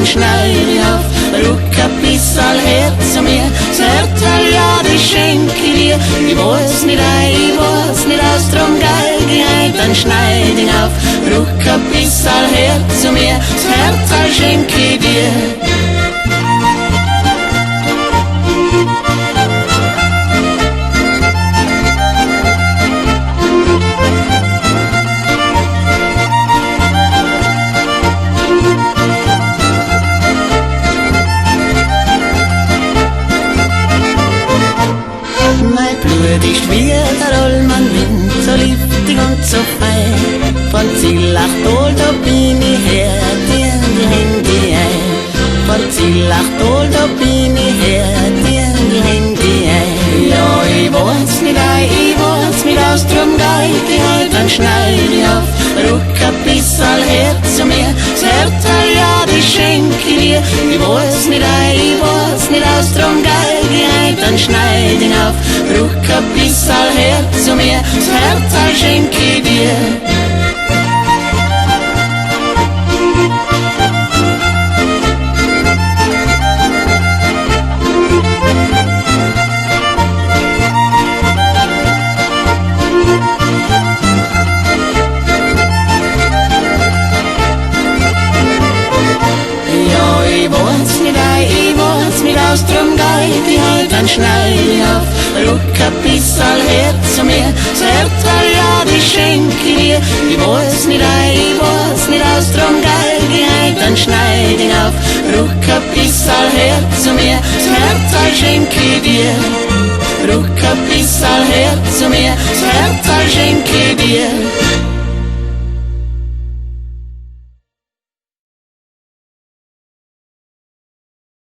schneid ich auf. Ruck ein bisschen her zu mir, das Herzl, ja, das schenk ich dir. Ich weiß nicht aus, drum geig ich ein, dann schneid ich auf. Ruck ein bisschen her zu mir, das Herzl schenk ich dir. Mein Blut ist wie der Rollmann-Wind, so liftig und so fein. Von Zillach-Tol, da bin ich her, dir in die Hände ein. Von Zillach-Tol, da bin ich her, dir in die Hände ein. Ja, ich weiß nicht aus, drum geig ich halt, dann schneid ich auf. Ruck ein bisschen her zu mir, das Herzl, ja, das schenk ich dir. Ich weiß nicht aus, drum geig ich halt, dann schneid ich auf. Ruck ein bisschen her zu mir, das Herzl schenk ich dir. Drum geig ich halt, dann schneid ich auf. Ruck ein bisschen her zu mir, das Herzl, ja, das schenk ich dir. Ich weiß nicht aus, drum geig ich halt, dann schneid ich auf. Ruck ein bisschen her zu mir, das Herzl schenk ich dir. Ruck ein bisschen her zu mir, das Herzl schenk ich dir.